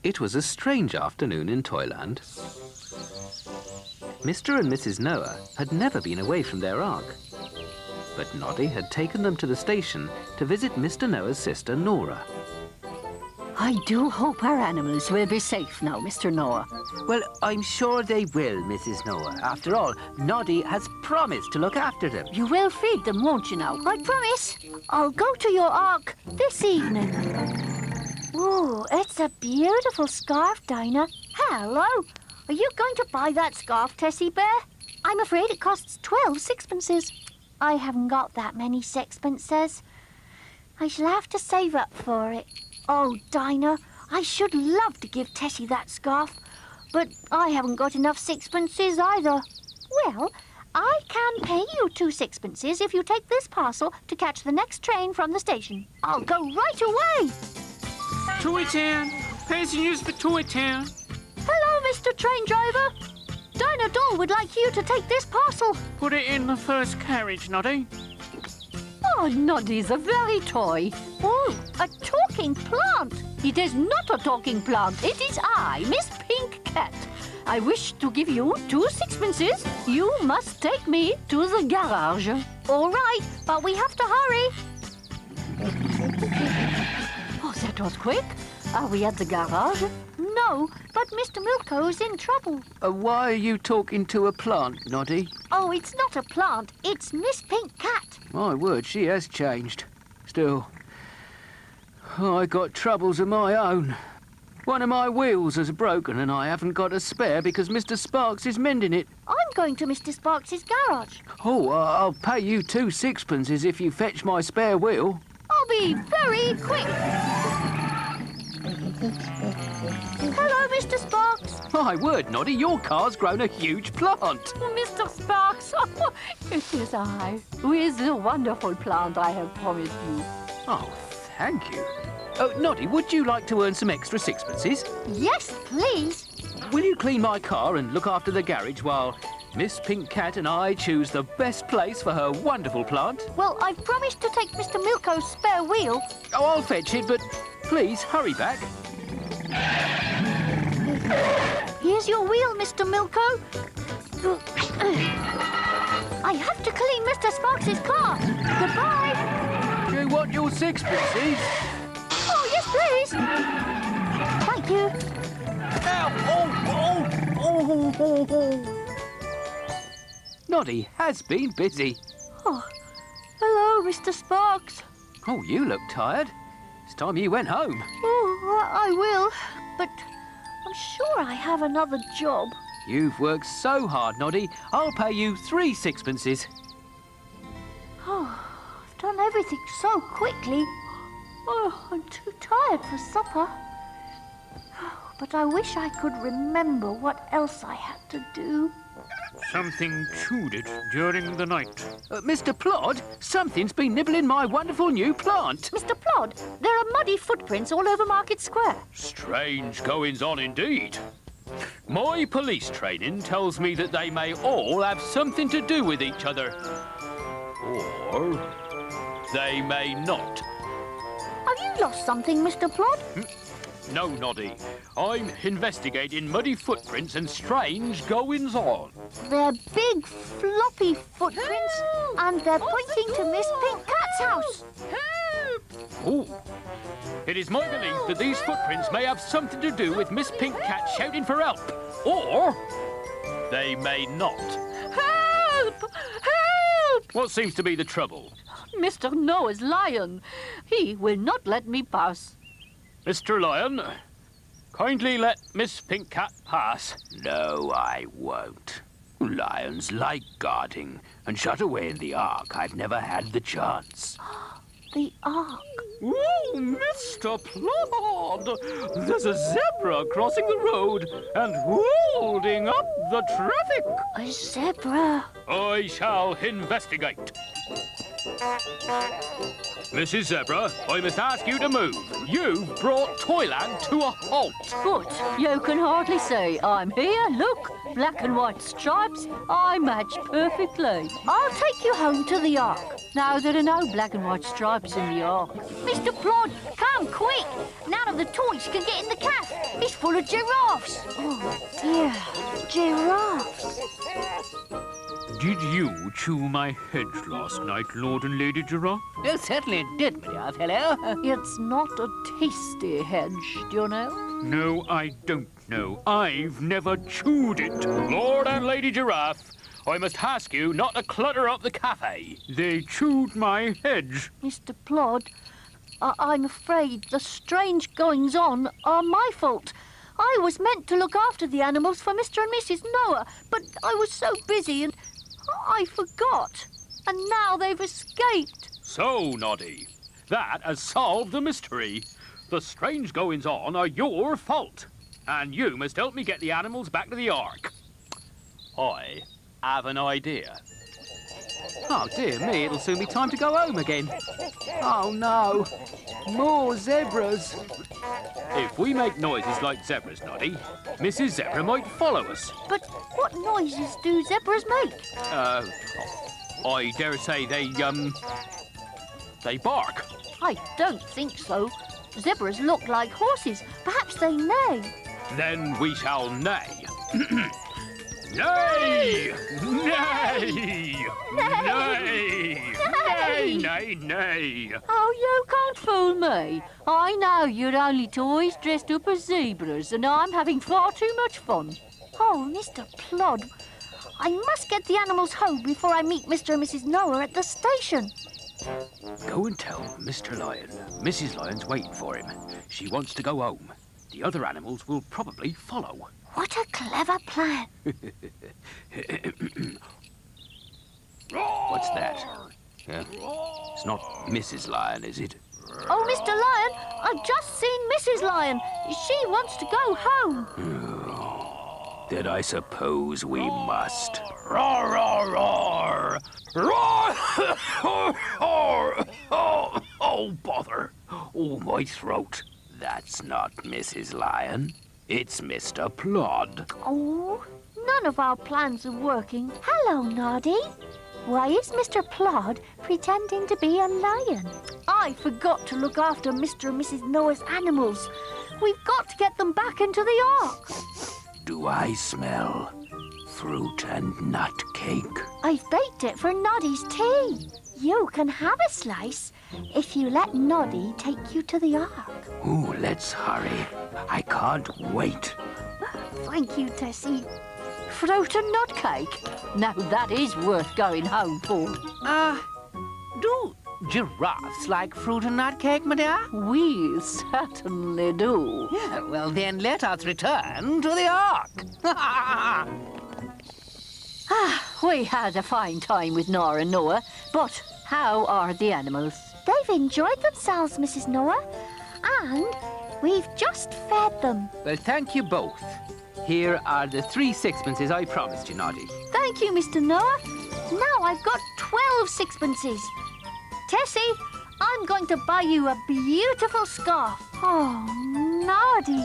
It was a strange afternoon in Toyland. Mr. and Mrs. Noah had never been away from their ark. But Noddy had taken them to the station to visit Mr. Noah's sister, Nora. I do hope our animals will be safe now, Mr. Noah. Well, I'm sure they will, Mrs. Noah. After all, Noddy has promised to look after them. You will feed them, won't you now? I promise. I'll go to your ark this evening. Oh, it's a beautiful scarf, Dinah. Hello. Are you going to buy that scarf, Tessie Bear? I'm afraid it costs 12 sixpences. I haven't got that many sixpences. I shall have to save up for it. Oh, Dinah, I should love to give Tessie that scarf, but I haven't got enough sixpences either. Well, I can pay you 2 sixpences if you take this parcel to catch the next train from the station. I'll go right away. Toytown. Passengers for Toytown. Hello, Mr. Train Driver. Dinah Doll would like you to take this parcel. Put it in the first carriage, Noddy. Oh, Noddy's a very toy. Oh, a talking plant. It is not a talking plant. It is I, Miss Pink Cat. I wish to give you 2 sixpences. You must take me to the garage. All right, but we have to hurry. Oh, that was quick. Are we at the garage? No, but Mr. Milko's in trouble. Why are you talking to a plant, Noddy? Oh, it's not a plant. It's Miss Pink Cat. My word, she has changed. Still, I got troubles of my own. One of my wheels has broken and I haven't got a spare because Mr. Sparks is mending it. I'm going to Mr. Sparks's garage. Oh, I'll pay you 2 sixpences if you fetch my spare wheel. I'll be very quick. Hello, Mr. Sparks. My word, Noddy, your car's grown a huge plant. Oh, Mr. Sparks, it is I, with the wonderful plant I have promised you. Oh, thank you. Oh, Noddy, would you like to earn some extra sixpences? Yes, please. Will you clean my car and look after the garage while Miss Pink Cat and I choose the best place for her wonderful plant? Well, I've promised to take Mr. Milko's spare wheel. Oh, I'll fetch it, but please hurry back. Here's your wheel, Mr. Milko. I have to clean Mr. Sparks's car. Goodbye. You want your sixpences? Oh, yes, please. Thank you. Ow! Noddy has been busy. Oh, hello, Mr. Sparks. Oh, you look tired. It's time you went home. Oh, I will, but I'm sure I have another job. You've worked so hard, Noddy. I'll pay you 3 sixpences. Oh, I've done everything so quickly. Oh, I'm too tired for supper. But I wish I could remember what else I had to do. Something chewed it during the night. Mr. Plod, something's been nibbling my wonderful new plant. Mr. Plod, there are muddy footprints all over Market Square. Strange goings-on indeed. My police training tells me that they may all have something to do with each other. Or they may not. Have you lost something, Mr. Plod? No, Noddy. I'm investigating muddy footprints and strange goings-on. They're big, floppy footprints, and they're pointing to Miss Pink Cat's house. Oh. It is my belief that these footprints may have something to do with Miss Pink Cat shouting for help. Or they may not. Help! Help! What seems to be the trouble? Mr. Noah's lion. He will not let me pass. Mr. Lion, kindly let Miss Pink Cat pass. No, I won't. Lions like guarding, and shut away in the ark, I've never had the chance. The ark. Oh, Mr. Plod! There's a zebra crossing the road and holding up the traffic. A zebra. I shall investigate. Mrs. Zebra, I must ask you to move. You've brought Toyland to a halt. Good. You can hardly say. I'm here. Look, black and white stripes. I match perfectly. I'll take you home to the ark. Now, there are no black and white stripes in the ark. Mr. Plod, come quick. None of the toys can get in the caf. It's full of giraffes. Oh, dear. Giraffes. Did you chew my hedge last night, Lord and Lady Giraffe? You certainly did, dear fellow. It's not a tasty hedge, do you know? No, I don't know. I've never chewed it. Lord and Lady Giraffe, I must ask you not to clutter up the cafe. They chewed my hedge. Mr. Plod, I'm afraid the strange goings-on are my fault. I was meant to look after the animals for Mr. and Mrs. Noah, but I was so busy and I forgot. And now they've escaped. So, Noddy, that has solved the mystery. The strange goings-on are your fault, and you must help me get the animals back to the Ark. I have an idea. Oh, dear me, it'll soon be time to go home again. Oh, no. More zebras. If we make noises like zebras, Noddy, Mrs. Zebra might follow us. But what noises do zebras make? I dare say they bark. I don't think so. Zebras look like horses. Perhaps they neigh. Then we shall neigh. Neigh! Neigh! Neigh! Neigh! Neigh! Neigh! Oh, you can't fool me. I know you're only toys dressed up as zebras, and I'm having far too much fun. Oh, Mr. Plod, I must get the animals home before I meet Mr. and Mrs. Noah at the station. Go and tell Mr. Lion. Mrs. Lion's waiting for him. She wants to go home. The other animals will probably follow. What a clever plan. What's that? It's not Mrs. Lion, is it? Oh, Mr. Lion, I've just seen Mrs. Lion. She wants to go home. Then I suppose we must. Roar, roar, roar! Roar! Oh, bother. Oh, my throat. That's not Mrs. Lion. It's Mr. Plod. Oh, none of our plans are working. Hello, Noddy. Why is Mr. Plod pretending to be a lion? I forgot to look after Mr. and Mrs. Noah's animals. We've got to get them back into the Ark. Do I smell fruit and nut cake? I've baked it for Noddy's tea. You can have a slice if you let Noddy take you to the Ark. Ooh, let's hurry. I can't wait. Thank you, Tessie. Fruit and nut cake? Now that is worth going home for. Do giraffes like fruit and nut cake, my dear? We certainly do. Yeah, well, then let us return to the Ark. We had a fine time with Nora and Noah, but how are the animals? They've enjoyed themselves, Mrs. Noah, and we've just fed them. Well, thank you both. Here are the 3 sixpences I promised you, Noddy. Thank you, Mr. Noah. Now I've got 12 sixpences. Tessie, I'm going to buy you a beautiful scarf. Oh, Noddy.